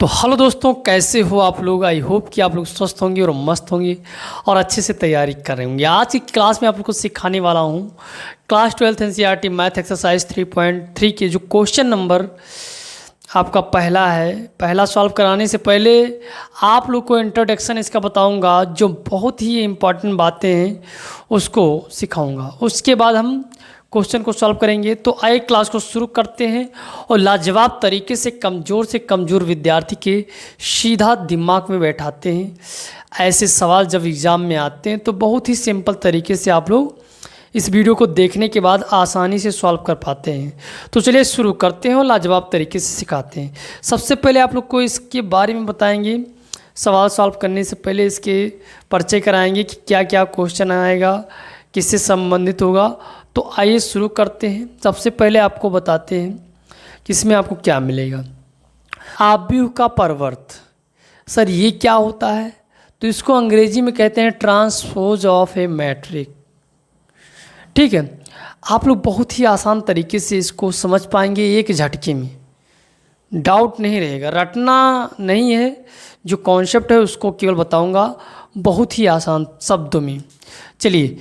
तो हेलो दोस्तों, कैसे हो आप लोग। आई होप कि आप लोग स्वस्थ होंगे और मस्त होंगे और अच्छे से तैयारी कर रहे होंगे। आज की क्लास में आप लोग को सिखाने वाला हूँ क्लास 12 एनसीईआरटी मैथ एक्सरसाइज 3.3 के जो क्वेश्चन नंबर आपका पहला है। पहला सॉल्व कराने से पहले आप लोग को इंट्रोडक्शन इसका बताऊंगा, जो बहुत ही इम्पॉर्टेंट बातें हैं उसको सिखाऊंगा। उसके बाद हम क्वेश्चन को सॉल्व करेंगे। तो आइए क्लास को शुरू करते हैं और लाजवाब तरीके से कमज़ोर विद्यार्थी के सीधा दिमाग में बैठाते हैं। ऐसे सवाल जब एग्ज़ाम में आते हैं तो बहुत ही सिंपल तरीके से आप लोग इस वीडियो को देखने के बाद आसानी से सॉल्व कर पाते हैं। तो चलिए शुरू करते हैं और लाजवाब तरीके से सिखाते हैं। सबसे पहले आप लोग को इसके बारे में बताएंगे। सवाल सॉल्व करने से पहले इसके परिचय कराएंगे कि क्या क्या क्वेश्चन आएगा, किससे संबंधित होगा। तो आइए शुरू करते हैं। सबसे पहले आपको बताते हैं कि इसमें आपको क्या मिलेगा। आव्यूह का परिवर्त, सर ये क्या होता है? तो इसको अंग्रेजी में कहते हैं ट्रांसपोज ऑफ ए मैट्रिक। ठीक है, आप लोग बहुत ही आसान तरीके से इसको समझ पाएंगे एक झटके में, डाउट नहीं रहेगा। रटना नहीं है, जो कॉन्सेप्ट है उसको केवल बताऊंगा बहुत ही आसान शब्दों में। चलिए,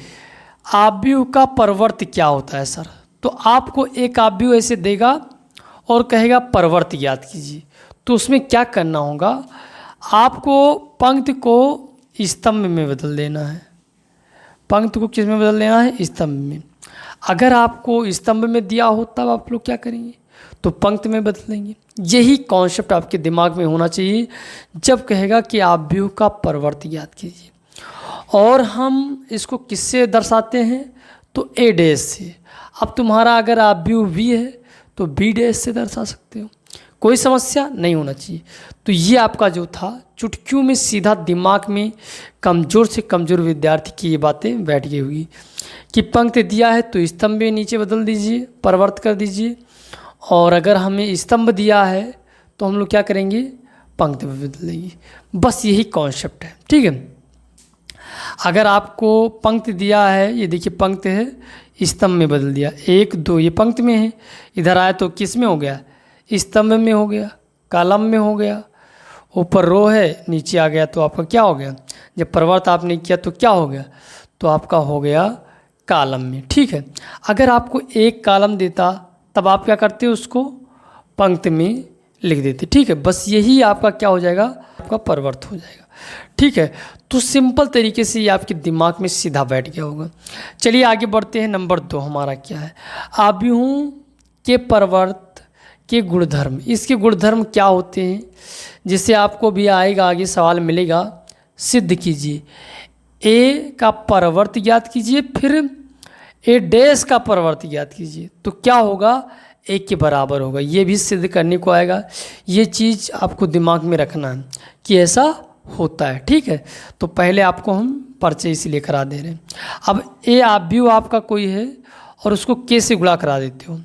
आव्यूह का परिवर्त क्या होता है सर? तो आपको एक आव्यूह ऐसे देगा और कहेगा परिवर्त ज्ञात कीजिए। तो उसमें क्या करना होगा, आपको पंक्ति को स्तंभ में बदल देना है। पंक्ति को किस में बदल देना है? स्तंभ में। अगर आपको स्तंभ में दिया हो तब आप लोग क्या करेंगे? तो पंक्ति में बदलेंगे। यही कॉन्सेप्ट आपके दिमाग में होना चाहिए जब कहेगा कि आव्यूह का परिवर्त ज्ञात कीजिए। और हम इसको किससे दर्शाते हैं? तो ए डैश से। अब तुम्हारा अगर आव्यूह बी है तो बी डैश से दर्शा सकते हो, कोई समस्या नहीं होना चाहिए। तो ये आपका जो था चुटकियों में सीधा दिमाग में कमज़ोर से कमज़ोर विद्यार्थी की ये बातें बैठ गई हुई कि पंक्ति दिया है तो स्तंभ में नीचे बदल दीजिए, परिवर्त कर दीजिए। और अगर हमें स्तंभ दिया है तो हम लोग क्या करेंगे? पंक्ति में बदल देंगे। बस यही कॉन्सेप्ट है। ठीक है, अगर आपको पंक्ति दिया है, ये देखिए पंक्ति है, स्तंभ में बदल दिया, 1 2 ये पंक्ति में है, इधर आए तो किस में हो गया? स्तंभ में हो गया, कॉलम में हो गया। ऊपर रो है, नीचे आ गया तो आपका क्या हो गया? जब परिवर्त आपने किया तो क्या हो गया? तो आपका हो गया कॉलम में। ठीक है, अगर आपको एक कॉलम देता तब आप क्या करते? उसको पंक्ति में लिख देते। ठीक है, बस यही आपका क्या हो जाएगा? आपका परिवर्त हो जाएगा। ठीक है, तो सिंपल तरीके से ये आपके दिमाग में सीधा बैठ गया होगा। चलिए आगे बढ़ते हैं। नंबर 2 हमारा क्या है? आव्यूहों के परिवर्त के गुणधर्म। इसके गुणधर्म क्या होते हैं, जिससे आपको भी आएगा, आगे सवाल मिलेगा। सिद्ध कीजिए। ए का परिवर्त ज्ञात कीजिए, फिर ए डैश का परिवर्त ज्ञात कीजिए। तो क्या होगा? 1 के बराबर होगा। ये भी सिद्ध करने को आएगा। ये चीज़ आपको दिमाग में रखना है कि ऐसा होता है। ठीक है, तो पहले आपको हम परिचय इसलिए करा दे रहे हैं। अब ए आव्यूह आपका कोई है और उसको के से गुणा करा देते हो,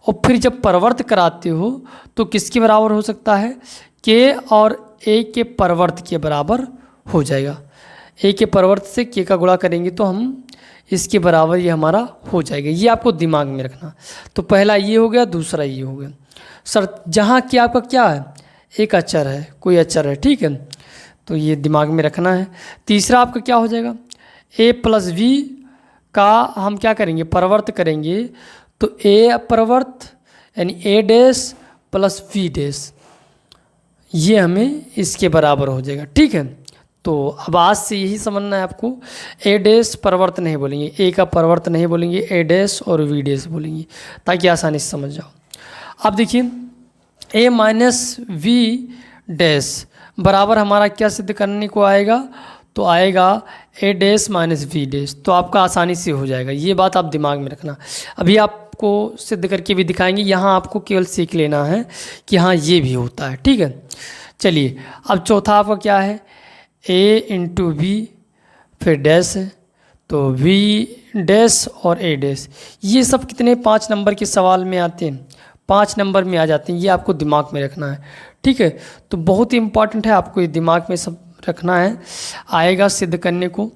और फिर जब परिवर्त कराते हो तो किसके बराबर हो सकता है? के और ए के परिवर्त के बराबर हो जाएगा। ए के परिवर्त से के का गुणा करेंगे तो हम इसके बराबर ये हमारा हो जाएगा। ये आपको दिमाग में रखना। तो पहला ये हो गया, दूसरा ये हो गया। सर जहाँ कि आपका क्या है? एक अचर है, कोई अचर है। ठीक है, तो ये दिमाग में रखना है। तीसरा आपका क्या हो जाएगा? ए प्लस वी का हम क्या करेंगे? परिवर्त करेंगे। तो ए परिवर्त यानी ए डैश प्लस वी डैश, ये हमें इसके बराबर हो जाएगा। ठीक है, तो अब आज से यही समझना है आपको। ए डैश परिवर्त नहीं बोलेंगे, ए का परिवर्त नहीं बोलेंगे, ए डैश और वी डैश बोलेंगे, ताकि आसानी से समझ जाओ। अब देखिए, ए माइनस वी डैश बराबर हमारा क्या सिद्ध करने को आएगा? तो आएगा ए डैश माइनस वी डैश। तो आपका आसानी से हो जाएगा। ये बात आप दिमाग में रखना। अभी आपको सिद्ध करके भी दिखाएंगे। यहाँ आपको केवल सीख लेना है कि हाँ ये भी होता है। ठीक है, चलिए अब चौथा आपका क्या है? ए इंटू वी फिर डैश है, तो वी डैश और ए डैश। ये सब कितने 5 नंबर के सवाल में आते हैं, 5 नंबर में आ जाते हैं। ये आपको दिमाग में रखना है। ठीक है, तो बहुत ही इंपॉर्टेंट है, आपको ये दिमाग में सब रखना है, आएगा सिद्ध करने को।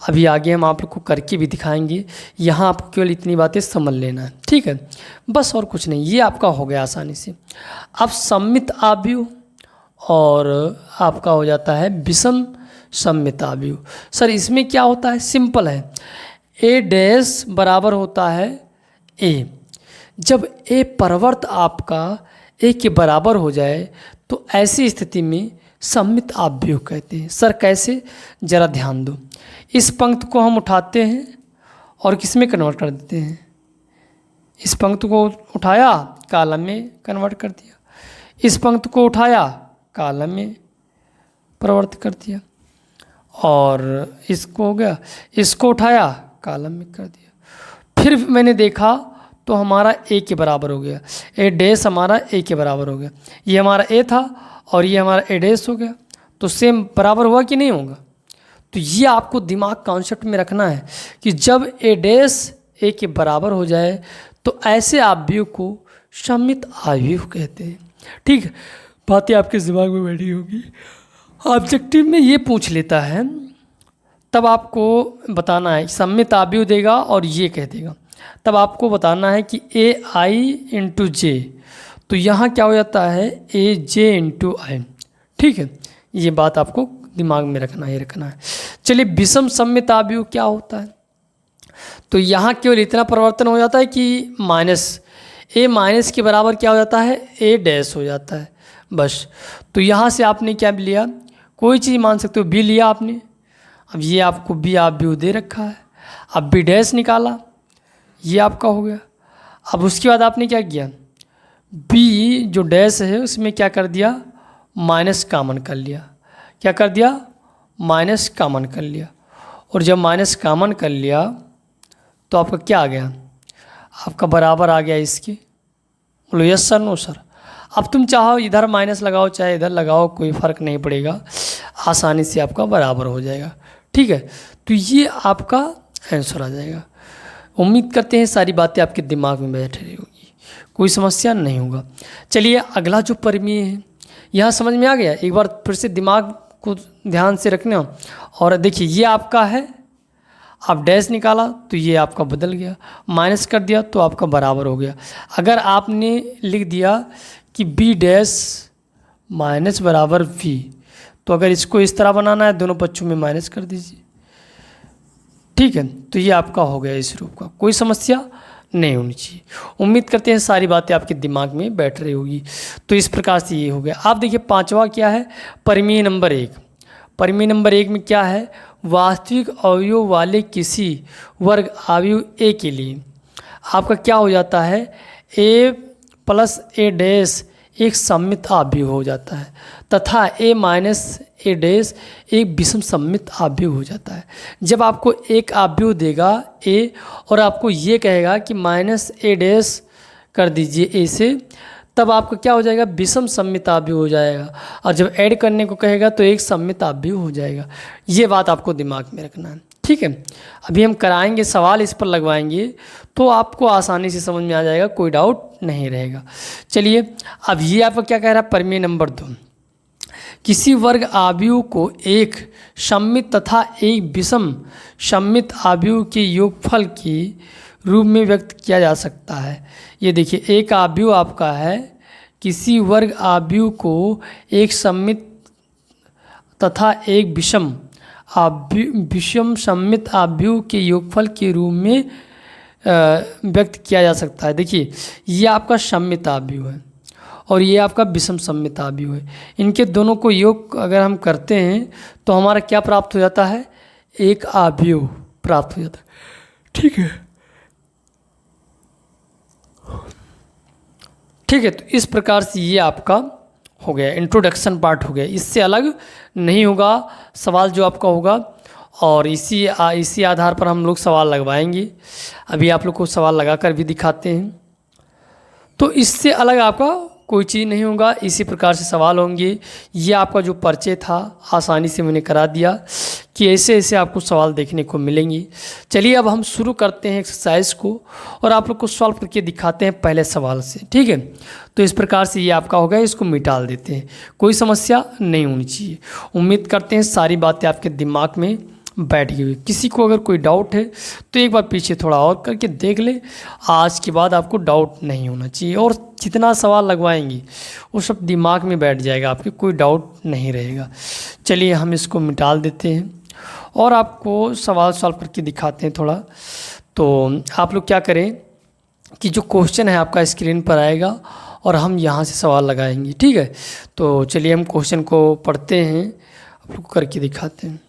अभी आगे हम आप लोग को करके भी दिखाएंगे। यहाँ आपको केवल इतनी बातें समझ लेना है। ठीक है, बस और कुछ नहीं। ये आपका हो गया आसानी से। अब सममित आव्यूह और आपका हो जाता है विषम सममिताव्यूह। सर इसमें क्या होता है, सिंपल है, ए डैश बराबर होता है ए। जब ए परवर्त आपका ए के बराबर हो जाए तो ऐसी स्थिति में सममित आव्यूह कहते हैं। सर कैसे, जरा ध्यान दो। इस पंक्ति को हम उठाते हैं और किस में कन्वर्ट कर देते हैं, इस पंक्ति को उठाया कॉलम में कन्वर्ट कर दिया, इस पंक्ति को उठाया कॉलम में परिवर्तित कर दिया, और इसको हो गया, इसको उठाया कॉलम में कर दिया। फिर मैंने देखा तो हमारा ए के बराबर हो गया, ए डैश हमारा ए के बराबर हो गया, ये हमारा ए था और ये हमारा ए डैश हो गया, तो सेम बराबर हुआ कि नहीं होगा। तो ये आपको दिमाग कॉन्सेप्ट में रखना है कि जब ए डैश ए के बराबर हो जाए तो ऐसे आव्यूह को सममित आव्यूह कहते हैं। ठीक है, बातें आपके दिमाग में बैठी होगी। ऑब्जेक्टिव में ये पूछ लेता है तब आपको बताना है, सममित आव्यूह देगा और ये कह देगा, तब आपको बताना है कि ए आई इंटू जे, तो यहाँ क्या हो जाता है ए जे इंटू आई। ठीक है, ये बात आपको दिमाग में रखना है, रखना है। चलिए विषम सममित आव्यूह क्या होता है, तो यहाँ केवल इतना परिवर्तन हो जाता है कि माइनस ए माइनस के बराबर क्या हो जाता है, ए डैश हो जाता है बस। तो यहाँ से आपने क्या लिया, कोई चीज़ मान सकते हो, बी लिया आपने, अब ये आपको बी आव्यूह दे रखा है, अब बी डैश निकाला, ये आपका हो गया। अब उसके बाद आपने क्या किया, बी जो डैश है उसमें क्या कर दिया, माइनस कॉमन कर लिया, क्या कर दिया, माइनस कॉमन कर लिया, और जब माइनस कॉमन कर लिया तो आपका क्या आ गया, आपका बराबर आ गया इसके। बोलो यस सर, नो सर। अब तुम चाहो इधर माइनस लगाओ चाहे इधर लगाओ, कोई फ़र्क नहीं पड़ेगा, आसानी से आपका बराबर हो जाएगा। ठीक है, तो ये आपका आंसर आ जाएगा। उम्मीद करते हैं सारी बातें आपके दिमाग में बैठ रही होगी, कोई समस्या नहीं होगा। चलिए अगला जो परिमेय है, यहाँ समझ में आ गया, एक बार फिर से दिमाग को ध्यान से रखना। और देखिए ये आपका है, आप डैश निकाला तो ये आपका बदल गया, माइनस कर दिया तो आपका बराबर हो गया। अगर आपने लिख दिया कि बी डैश माइनस बराबर वी, तो अगर इसको इस तरह बनाना है दोनों पक्षों में माइनस कर दीजिए। ठीक है, तो ये आपका हो गया इस रूप का, कोई समस्या नहीं होनी चाहिए। उम्मीद करते हैं सारी बातें आपके दिमाग में बैठ रही होगी। तो इस प्रकार से ये हो गया। आप देखिए पांचवा क्या है, परिमेय नंबर 1। परिमेय नंबर 1 में क्या है, वास्तविक अवयव वाले किसी वर्ग अवयव ए के लिए आपका क्या हो जाता है, ए प्लस ए डैश एक सममित आव्यूह हो जाता है, तथा ए माइनस ए डैश एक विषम सममित आव्यूह हो जाता है। जब आपको एक आव्यूह देगा ए और आपको ये कहेगा कि माइनस ए डैश कर दीजिए ए से, तब आपका क्या हो जाएगा, विषम सममित आव्यूह हो जाएगा। और जब ऐड करने को कहेगा तो एक सममित आव्यूह हो जाएगा। ये बात आपको दिमाग में रखना है। ठीक है, अभी हम कराएंगे सवाल, इस पर लगवाएंगे तो आपको आसानी से समझ में आ जाएगा, कोई डाउट नहीं रहेगा। चलिए अब ये आपका क्या कह रहा है, परिमेय नंबर 2, किसी वर्ग आव्यूह को एक सममित तथा एक विषम सममित आव्यूह के योगफल के रूप में व्यक्त किया जा सकता है। ये देखिए एक आव्यूह आपका है, किसी वर्ग आव्यूह को एक सममित तथा एक विषम सममित आव्यूह के योगफल के रूप में व्यक्त किया जा सकता है। देखिए ये आपका सममित आव्यूह है और ये आपका विषम सममित आव्यूह है। इनके दोनों को योग अगर हम करते हैं तो हमारा क्या प्राप्त हो जाता है, एक आव्यूह प्राप्त हो जाता है। ठीक है, ठीक है, तो इस प्रकार से ये आपका हो गया, इंट्रोडक्शन पार्ट हो गया। इससे अलग नहीं होगा सवाल जो आपका होगा, और इसी आधार पर हम लोग सवाल लगवाएंगे। अभी आप लोग को सवाल लगाकर भी दिखाते हैं। तो इससे अलग आपका कोई चीज़ नहीं होगा, इसी प्रकार से सवाल होंगे। ये आपका जो परिचय था आसानी से मैंने करा दिया कि ऐसे ऐसे आपको सवाल देखने को मिलेंगे। चलिए अब हम शुरू करते हैं एक्सरसाइज को और आप लोग को सॉल्व करके दिखाते हैं पहले सवाल से। ठीक है, तो इस प्रकार से ये आपका हो गया, इसको मिटाल देते हैं, कोई समस्या नहीं होनी चाहिए। उम्मीद करते हैं सारी बातें आपके दिमाग में बैठ गई हुई। किसी को अगर कोई डाउट है तो एक बार पीछे थोड़ा और करके देख ले। आज के बाद आपको डाउट नहीं होना चाहिए, और जितना सवाल लगवाएंगी वो सब दिमाग में बैठ जाएगा आपके, कोई डाउट नहीं रहेगा। चलिए हम इसको मिटा देते हैं और आपको सवाल सॉल्व करके दिखाते हैं थोड़ा। तो आप लोग क्या करें कि जो क्वेश्चन है आपका स्क्रीन पर आएगा और हम यहाँ से सवाल लगाएंगे, ठीक है। तो चलिए हम क्वेश्चन को पढ़ते हैं, आप लोग करके दिखाते हैं।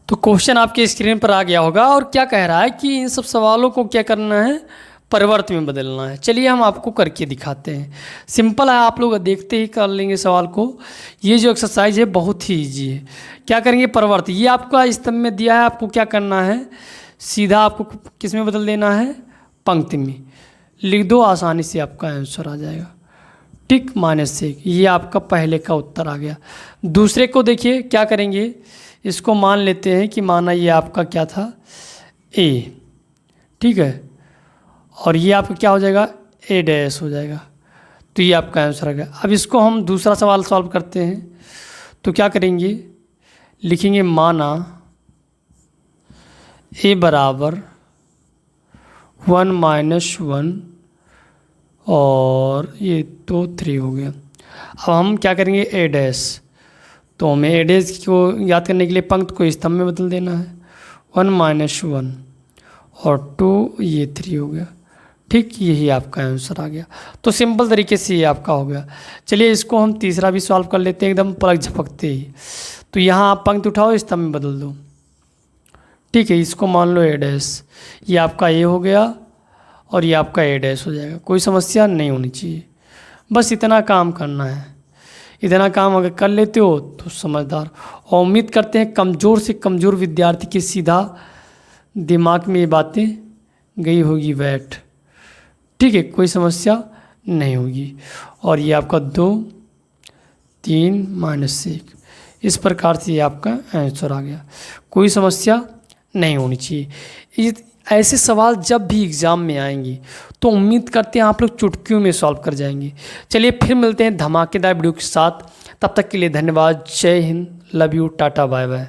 तो क्वेश्चन आपके स्क्रीन पर आ गया होगा और क्या कह रहा है कि इन सब सवालों को क्या करना है, परिवर्त में बदलना है। चलिए हम आपको करके दिखाते हैं। सिंपल है, आप लोग देखते ही कर लेंगे सवाल को। ये जो एक्सरसाइज है बहुत ही ईजी है। क्या करेंगे, परिवर्त, ये आपका स्तंभ में दिया है, आपको क्या करना है, सीधा आपको किस में बदल देना है, पंक्ति में लिख दो, आसानी से आपका आंसर आ जाएगा। टिक -1, ये आपका पहले का उत्तर आ गया। दूसरे को देखिए क्या करेंगे, इसको मान लेते हैं कि माना ये आपका क्या था, ए, ठीक है, और ये आपका क्या हो जाएगा, A' हो जाएगा। तो ये आपका आंसर आ गया। अब इसको हम दूसरा सवाल सॉल्व करते हैं। तो क्या करेंगे, लिखेंगे माना A बराबर 1 - 1 और ये 2 3 हो गया। अब हम क्या करेंगे, A', तो हमें A' को याद करने के लिए पंक्ति को स्तंभ में बदल देना है। 1 - 1 और 2, ये 3 हो गया। ठीक, यही आपका आंसर आ गया। तो सिंपल तरीके से ये आपका हो गया। चलिए इसको हम तीसरा भी सॉल्व कर लेते हैं एकदम पलक झपकते ही। तो यहाँ आप पंक्ति उठाओ, स्तंभ में बदल दो, ठीक है। इसको मान लो A', ये आपका A हो गया और ये आपका A' हो जाएगा। कोई समस्या नहीं होनी चाहिए, बस इतना काम करना है। इतना काम अगर कर लेते हो तो समझदार। और उम्मीद करते हैं कमज़ोर से कमज़ोर विद्यार्थी के सीधा दिमाग में ये बातें गई होगी बैठ, ठीक है, कोई समस्या नहीं होगी। और ये आपका 2 3 -1, इस प्रकार से ये आपका आंसर आ गया। कोई समस्या नहीं होनी चाहिए। ऐसे सवाल जब भी एग्ज़ाम में आएंगे तो उम्मीद करते हैं आप लोग चुटकियों में सॉल्व कर जाएंगे। चलिए फिर मिलते हैं धमाकेदार वीडियो के साथ, तब तक के लिए धन्यवाद। Jai Hind, love you, tata, bye bye.